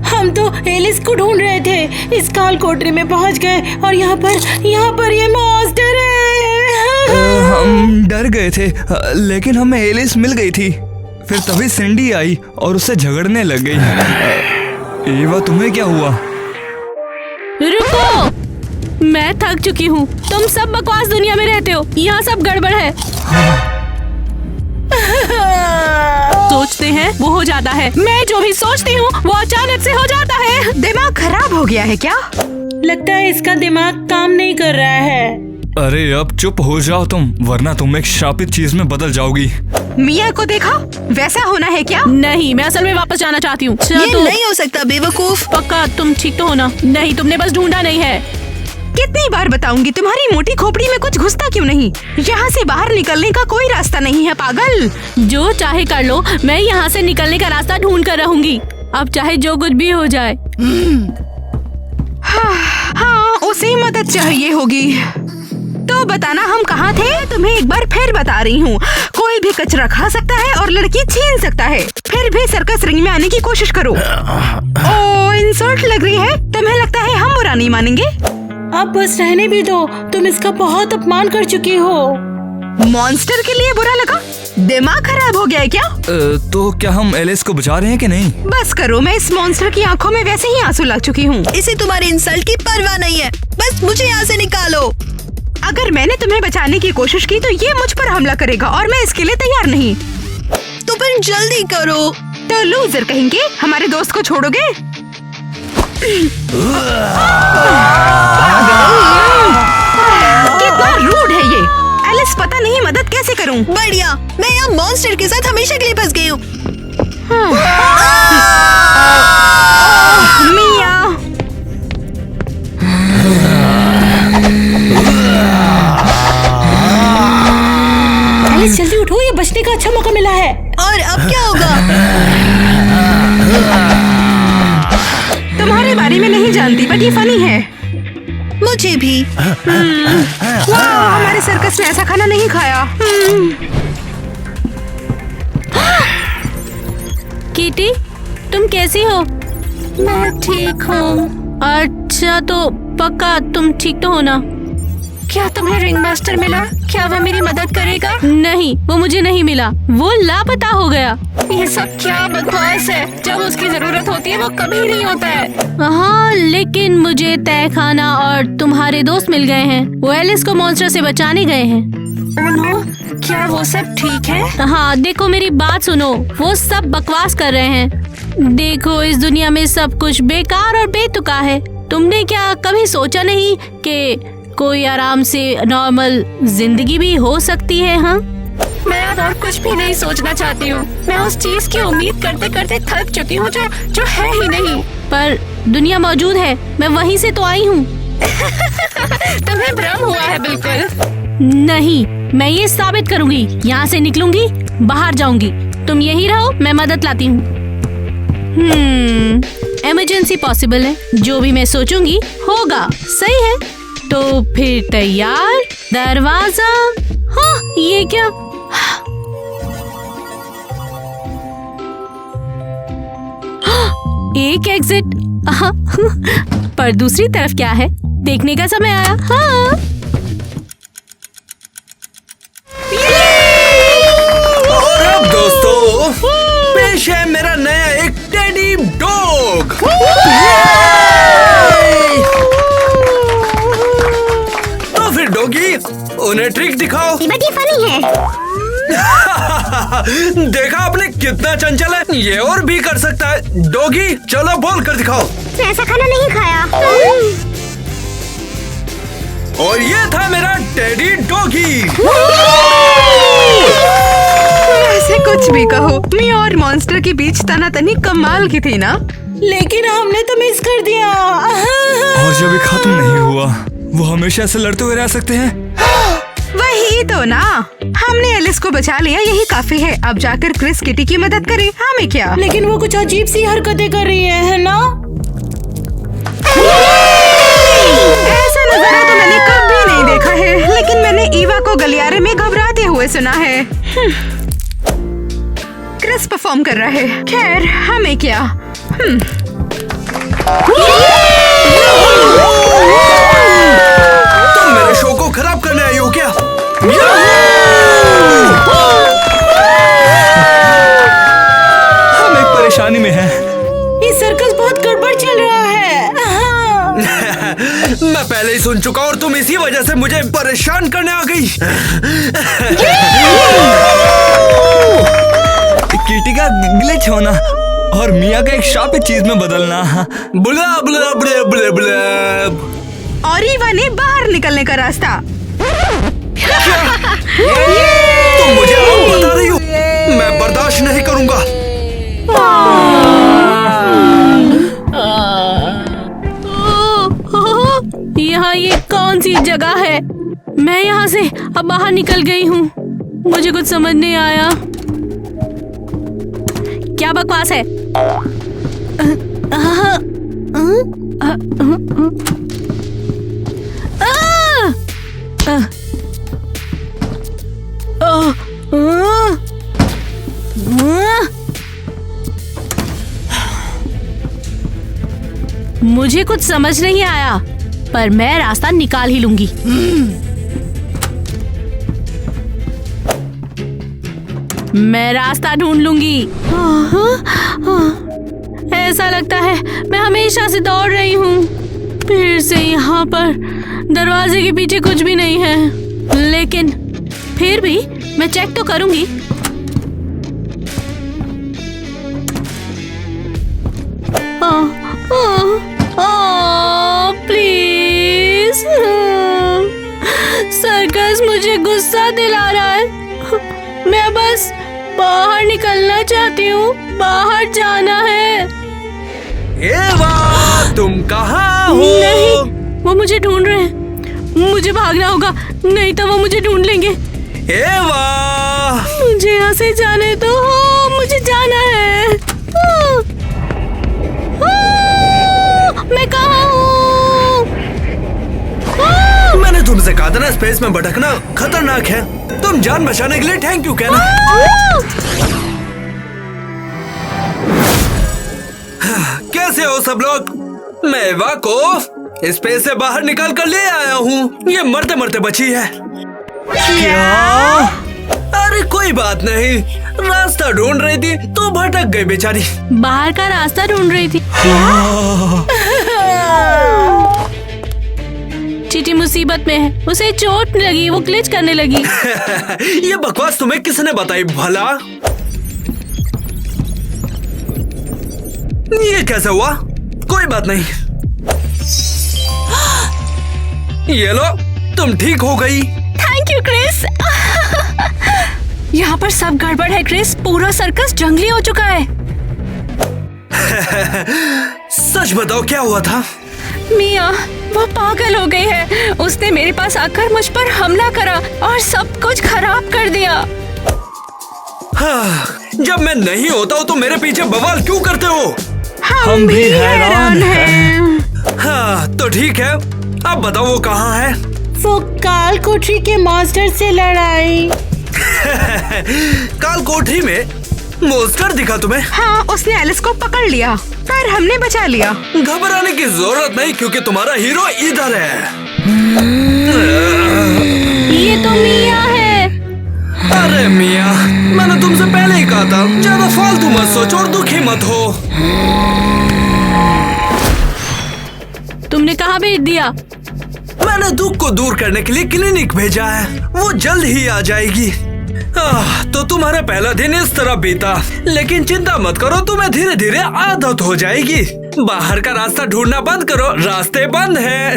हम तो एलिस को ढूंढ रहे थे। इस काल कोठरी में पहुंच गए और यहाँ पर ये मास्टर है। हम डर गए थे, लेकिन हमें एलिस मिल गई थी। फिर तभी सिंडी आई और उससे झगड़ने लग गई। ईवा, तुम्हें क्या हुआ? रुको, मैं थक चुकी हूँ। तुम सब बकवास दुनिया में रहते हो। यहाँ सब गड़बड़ है। सोचते हैं वो हो जाता है। मैं जो भी सोचती हूँ वो अचानक से हो जाता है। दिमाग खराब हो गया है क्या? लगता है इसका दिमाग काम नहीं कर रहा है। अरे अब चुप हो जाओ तुम, वरना तुम एक शापित चीज में बदल जाओगी। मिया को देखा, वैसा होना है क्या? नहीं, मैं असल में वापस जाना चाहती हूँ। ये नहीं हो सकता बेवकूफ। पक्का तुम ठीक तो हो ना? नहीं, तुमने बस ढूंढा नहीं है। कितनी बार बताऊंगी, तुम्हारी मोटी खोपड़ी में कुछ घुसता क्यों नहीं? यहाँ से बाहर निकलने का कोई रास्ता नहीं है पागल। जो चाहे कर लो, मैं यहाँ से निकलने का रास्ता ढूंढ कर रहूंगी, अब चाहे जो कुछ भी हो जाए। हाँ, उसे मदद चाहिए होगी। तो बताना हम कहाँ थे? तुम्हें एक बार फिर बता रही हूँ, कोई भी कचरा खा सकता है और लड़की छीन सकता है। फिर भी सर्कस रिंग में आने की कोशिश करो। ओ, इंसल्ट लग रही है? तुम्हें लगता है हम बुरा नहीं मानेंगे? अब बस रहने भी दो, तुम इसका बहुत अपमान कर चुकी हो। मॉन्स्टर के लिए बुरा लगा? दिमाग खराब हो गया है क्या? तो क्या हम एलिस को बचा रहे हैं कि नहीं? बस करो, मैं इस मॉन्स्टर की आंखों में वैसे ही आंसू ला चुकी हूँ। इसे तुम्हारी इंसल्ट की परवाह नहीं है, बस मुझे यहाँ से निकालो। अगर मैंने तुम्हें बचाने की कोशिश की तो ये मुझ पर हमला करेगा और मैं इसके लिए तैयार नहीं। तो फिर जल्दी करो। तो लूजर कहेंगे, हमारे दोस्त को छोड़ोगे? कितना रूड है ये। एलिस, पता नहीं मदद कैसे करूं। बढ़िया, मैं यहाँ मॉन्स्टर के साथ हमेशा के लिए फंस गई हूँ। मिया, एलिस जल्दी उठो, ये बचने का अच्छा मौका मिला है। और अब क्या होगा? तुम्हारे बारे में नहीं जानती, बट ये फनी है। मुझे भी। वाह, हमारे सर्कस में ऐसा खाना नहीं खाया। कीटी, तुम कैसी हो? मैं ठीक हूँ। अच्छा, तो पक्का तुम ठीक तो हो ना? क्या तुम्हें रिंग मास्टर मिला? क्या वो मेरी मदद करेगा? नहीं, वो मुझे नहीं मिला, वो लापता हो गया। ये सब क्या बकवास है? जब उसकी जरूरत होती है वो कभी नहीं होता है। हाँ, लेकिन मुझे तहखाना और तुम्हारे दोस्त मिल गए हैं। वो एलिस को मॉन्स्टर से बचाने गए हैं। ओनो, क्या वो सब ठीक है? हाँ, देखो मेरी बात सुनो, वो सब बकवास कर रहे हैं। देखो, इस दुनिया में सब कुछ बेकार और बेतुका है। तुमने क्या कभी सोचा नहीं कि कोई आराम से नॉर्मल जिंदगी भी हो सकती है? हाँ, मैं अब और कुछ भी नहीं सोचना चाहती हूँ। मैं उस चीज की उम्मीद करते करते थक चुकी हूँ जो है ही नहीं। पर दुनिया मौजूद है, मैं वहीं से तो आई हूँ। तुम्हें भ्रम हुआ है बिल्कुल। नहीं, मैं ये साबित करूंगी। यहाँ से निकलूंगी, बाहर जाऊंगी, तुम यही रहो, मैं मदद लाती हूँ। इमरजेंसी पॉसिबल है, जो भी मैं सोचूंगी होगा। सही है, तो फिर तैयार। दरवाजा, हाँ, ये क्या? एक एग्जिट, पर दूसरी तरफ क्या है देखने का समय आया। हाँ, और अब दोस्तों, पेश है मेरा नया एक टेडी डॉग। तो फिर डॉगी, उन्हें ट्रिक दिखाओ। बड़ी फनी है। देखा आपने कितना चंचल है, ये और भी कर सकता है। डॉगी, चलो बोल कर दिखाओ। ऐसा खाना नहीं खाया। और ये था मेरा टेडी डॉगी। ऐसे कुछ भी कहो, मिया और मॉन्स्टर के बीच तनातनी कमाल की थी ना? लेकिन हमने तो मिस कर दिया। और जब ये खत्म नहीं हुआ, वो हमेशा ऐसे लड़ते हुए रह सकते हैं। वही तो ना, हमने एलिस को बचा लिया, यही काफी है। अब जाकर क्रिस किटी की मदद करे, हमें क्या? लेकिन वो कुछ अजीब सी हरकतें कर रही है ना? ऐसा नजारा तो मैंने कभी नहीं देखा है, लेकिन मैंने ईवा को गलियारे में घबराते हुए सुना है। क्रिस परफॉर्म कर रहा है, खैर हमें क्या। तुम मेरे शो को खराब करने आई हो क्या? हम एक परेशानी में हैं। ये सर्कस बहुत गड़बड़ चल रहा है। मैं पहले ही सुन चुका और तुम इसी वजह से मुझे परेशान करने आ गई। कीटी का ग्लिच होना और मिया का एक शापित चीज में बदलना। बुला बुला बुला बुला बुला। और ईवा ने बाहर निकलने का रास्ता। तुम मुझे अब बता रही हो? मैं बर्दाश्त नहीं करूंगा। यहाँ ये कौन सी जगह है? मैं यहाँ से अब बाहर निकल गई हूँ। मुझे कुछ समझ नहीं आया। क्या बकवास है? मुझे कुछ समझ नहीं आया, पर मैं रास्ता निकाल ही लूंगी। मैं रास्ता ढूंढ लूंगी। ऐसा लगता है मैं हमेशा से दौड़ रही हूँ। फिर से यहाँ पर दरवाजे के पीछे कुछ भी नहीं है, लेकिन फिर भी मैं चेक तो करूंगी। प्लीज, सर्कस मुझे गुस्सा दिला रहा है। मैं बस बाहर निकलना चाहती हूँ, बाहर जाना है। एवा, तुम कहाँ हो? नहीं, वो मुझे ढूंढ रहे हैं। मुझे भागना होगा, नहीं तो वो मुझे ढूंढ लेंगे। एवा, मुझे यहाँ से जाने दो, मुझे जाना है। मैं कहाँ हूँ? मैंने तुमसे कहा था ना, स्पेस में भटकना खतरनाक है। तुम जान बचाने के लिए थैंक यू कहना। कैसे हो सब लोग? मैं एवा को स्पेस से बाहर निकाल कर ले आया हूँ। ये मरते मरते बची है। क्या? अरे कोई बात नहीं, रास्ता ढूंढ रही थी तो भटक गई बेचारी। बाहर का रास्ता ढूंढ रही थी। चीटी मुसीबत में है, उसे चोट लगी, वो ग्लिच करने लगी। ये बकवास तुम्हें किसने बताई भला? ये कैसे हुआ? कोई बात नहीं। ये लो, तुम ठीक हो गई। Thank you Chris. यहाँ पर सब गड़बड़ है क्रिस, पूरा सर्कस जंगली हो चुका है। सच बताओ क्या हुआ था? मिया, वो पागल हो गई है। उसने मेरे पास आकर मुझ पर हमला करा और सब कुछ खराब कर दिया। हाँ, जब मैं नहीं होता हूँ तो मेरे पीछे बवाल क्यों करते हो? हम भी हैरान हैं। हाँ, तो ठीक है, अब बताओ वो कहाँ है? वो काल कोठरी के मास्टर से लड़ाई। काल कोठरी में मॉन्स्टर दिखा तुम्हें? हाँ, उसने एलिस को पकड़ लिया, पर हमने बचा लिया। घबराने की जरूरत नहीं, क्योंकि तुम्हारा हीरो इधर है। ये तो मिया है। अरे मिया, मैंने तुमसे पहले ही कहा था, ज्यादा फालतू मत सोचो और दुखी मत हो। तुमने कहाँ भेज दिया? मैंने दुख को दूर करने के लिए क्लिनिक भेजा है, वो जल्द ही आ जाएगी। तो तुम्हारा पहला दिन इस तरह बीता, लेकिन चिंता मत करो, तुम्हें धीरे धीरे आदत हो जाएगी। बाहर का रास्ता ढूंढना बंद करो, रास्ते बंद हैं।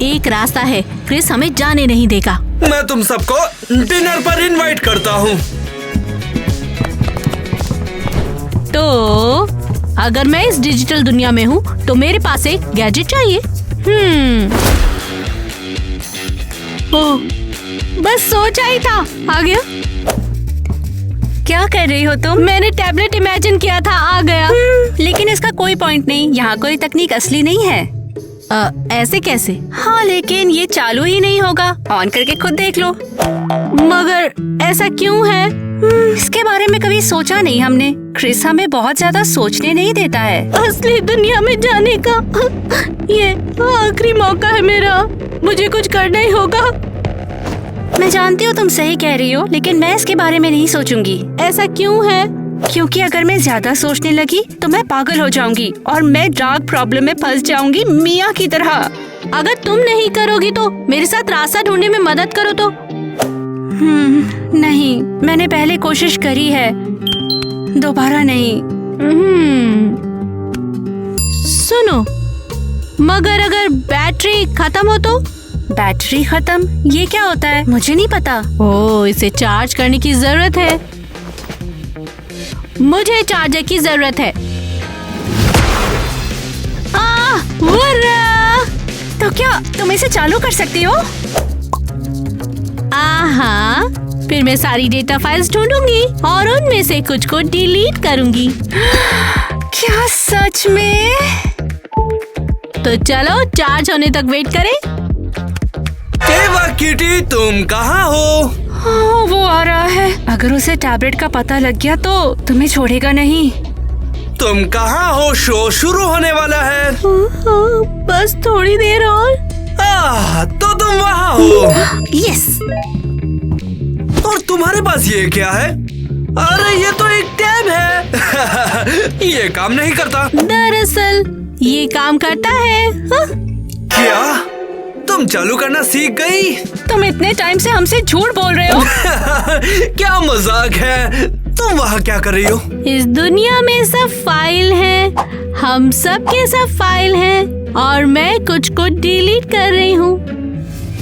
एक रास्ता है, क्रिस हमें जाने नहीं देगा। मैं तुम सबको डिनर पर इनवाइट करता हूँ। तो अगर मैं इस डिजिटल दुनिया में हूँ तो मेरे पास एक गैजेट चाहिए। ओह, बस सोचा ही था, आ गया। क्या कर रही हो तुम? मैंने टैबलेट इमेजिन किया था, आ गया। लेकिन इसका कोई पॉइंट नहीं, यहाँ कोई तकनीक असली नहीं है। ऐसे कैसे? हाँ, लेकिन ये चालू ही नहीं होगा। ऑन करके खुद देख लो। मगर ऐसा क्यों है? इसके बारे में कभी सोचा नहीं हमने। क्रिस हमें बहुत ज्यादा सोचने नहीं देता है। असली दुनिया में जाने का ये आखिरी मौका है मेरा। मुझे कुछ करना ही होगा। मैं जानती हूँ तुम सही कह रही हो, लेकिन मैं इसके बारे में नहीं सोचूंगी। ऐसा क्यों है? क्योंकि अगर मैं ज्यादा सोचने लगी तो मैं पागल हो जाऊंगी और मैं डार्क प्रॉब्लम में फंस जाऊंगी, मिया की तरह। अगर तुम नहीं करोगी तो मेरे साथ रास्ता ढूंढने में मदद करो तो। नहीं, मैंने पहले कोशिश करी है, दोबारा नहीं। सुनो, मगर अगर बैटरी खत्म हो तो बैटरी खत्म, ये क्या होता है? मुझे नहीं पता। ओह, इसे चार्ज करने की जरूरत है। मुझे चार्जर की जरूरत है। वुर्रा! तो क्या तुम इसे चालू कर सकती हो? हाँ, फिर मैं सारी डेटा फाइल्स ढूंढूंगी और उनमें से कुछ को डिलीट करूंगी। क्या सच में? तो चलो चार्ज होने तक वेट करें। एवा किटी, तुम कहाँ हो? हाँ, वो आ रहा है। अगर उसे टैबलेट का पता लग गया तो तुम्हें छोड़ेगा नहीं। तुम कहाँ हो? शो शुरू होने वाला है। बस थोड़ी देर और। तो तुम वहाँ हो। यस। और तुम्हारे पास ये क्या है? अरे ये तो एक टैब है। ये काम नहीं करता। दरअसल ये काम करता है। हाँ? क्या तुम चालू करना सीख गई? तुम इतने टाइम से हमसे झूठ बोल रहे हो। क्या मजाक है? तुम वहाँ क्या कर रही हो? इस दुनिया में सब फाइल हैं। हम सब के सब फाइल हैं और मैं कुछ को डिलीट कर रही हूँ।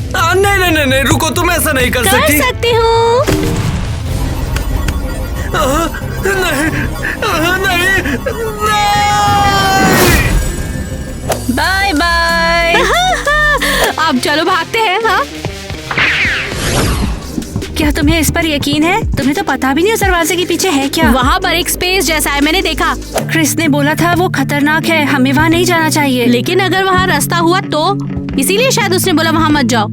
नहीं, रुको, तुम ऐसा नहीं कर सकती। कर सकती हूँ। नहीं। Bye bye. अब चलो भागते हैं। हाँ, क्या तुम्हें इस पर यकीन है? तुम्हें तो पता भी नहीं उस दरवाजे के पीछे है क्या। वहाँ पर एक स्पेस जैसा है, मैंने देखा। क्रिस ने बोला था वो खतरनाक है, हमें वहाँ नहीं जाना चाहिए। लेकिन अगर वहाँ रास्ता हुआ तो, इसीलिए शायद उसने बोला वहाँ मत जाओ।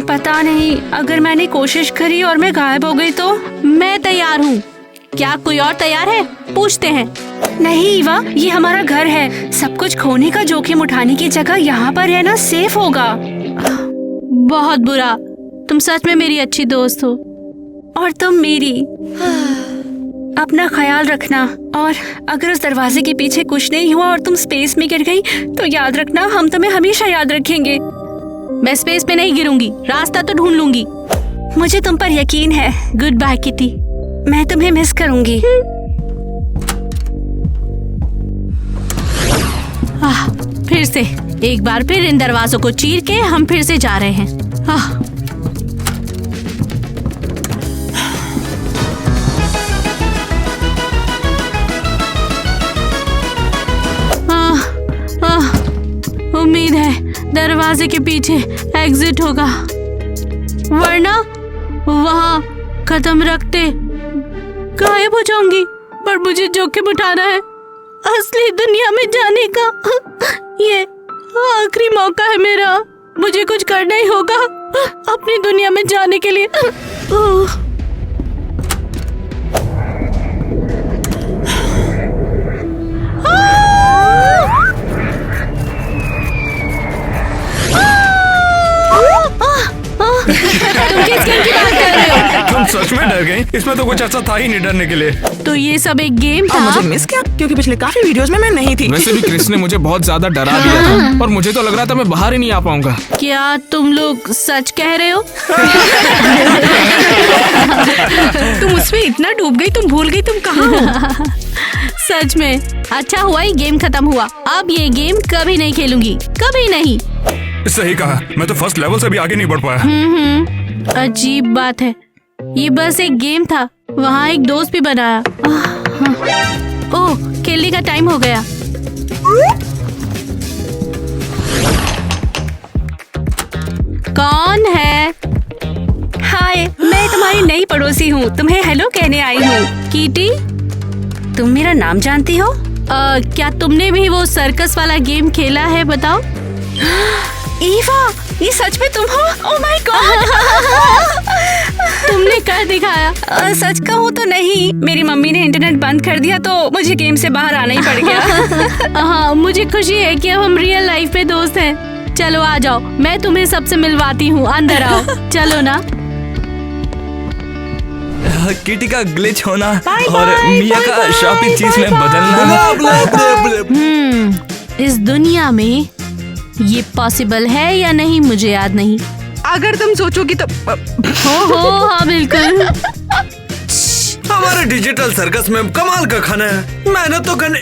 पता नहीं, अगर मैंने कोशिश करी और मैं गायब हो गई तो। मैं तैयार हूँ। क्या कोई और तैयार है? पूछते हैं। नहीं ईवा, ये हमारा घर है। सब कुछ खोने का जोखिम उठाने की जगह यहाँ पर रहना सेफ होगा। बहुत बुरा। तुम सच में मेरी अच्छी दोस्त हो और तुम मेरी। अपना ख्याल रखना, और अगर उस दरवाजे के पीछे कुछ नहीं हुआ और तुम स्पेस में गिर गई तो याद रखना, हम तुम्हें हमेशा याद रखेंगे। मैं स्पेस में नहीं गिरूंगी, रास्ता तो ढूंढ लूंगी। मुझे तुम पर यकीन है। गुड बाय किटी, मैं तुम्हें मिस करूंगी। फिर से एक बार फिर इन दरवाजों को चीर के हम फिर से जा रहे हैं। उम्मीद है दरवाजे के पीछे एग्जिट होगा, वरना वहाँ कदम रखते गायब हो जाऊंगी। पर मुझे जोखिम उठाना है, असली दुनिया में जाने का। ये आखिरी मौका है मेरा। मुझे कुछ करना ही होगा अपनी दुनिया में जाने के लिए। तुम किस गेम की बात कर रहे हो? तुम सच में डर गई? इसमें तो कुछ ऐसा था ही नहीं डरने के लिए। तो ये सब एक गेम था। मुझे मिस किया क्योंकि पिछले काफी वीडियोस में मैं नहीं थी। वैसे भी क्रिस ने मुझे बहुत ज्यादा डरा दिया था और मुझे तो लग रहा था मैं बाहर ही नहीं आ पाऊंगा। क्या तुम लोग सच कह रहे हो? तुम उसमें इतना डूब गई, तुम भूल गई तुम कहाँ हो। सच में अच्छा हुआ ही गेम खत्म हुआ। अब ये गेम कभी नहीं खेलूंगी, कभी नहीं। सही कहा, मैं तो फर्स्ट लेवल से भी आगे नहीं बढ़ पाया। अजीब बात है, ये बस एक गेम था। वहाँ एक दोस्त भी बनाया। ओह, खेलने का टाइम हो गया। कौन है? हाय, मैं तुम्हारी नई पड़ोसी हूँ, तुम्हें हेलो कहने आई हूँ। कीटी, तुम मेरा नाम जानती हो? क्या तुमने भी वो सर्कस वाला गेम खेला है? बताओ। ईवा, ये सच में तुम हो? Oh my God! तुमने कर दिखाया। सच कहूँ तो नहीं, मेरी मम्मी ने इंटरनेट बंद कर दिया तो मुझे गेम से बाहर आना ही पड़ गया। हाँ, मुझे खुशी है कि अब हम रियल लाइफ में दोस्त हैं। चलो आ जाओ, मैं तुम्हें सबसे मिलवाती हूँ। अंदर आओ। चलो ना। किटी का ग्लिच होना और मिया का शॉपिंग चीज में बदलना। इस दुनिया में ये पॉसिबल है या नहीं मुझे याद नहीं। अगर तुम सोचोगी तो हो हाँ बिल्कुल। हमारे डिजिटल सर्कस में कमाल का खाना है, मेहनत तो करने।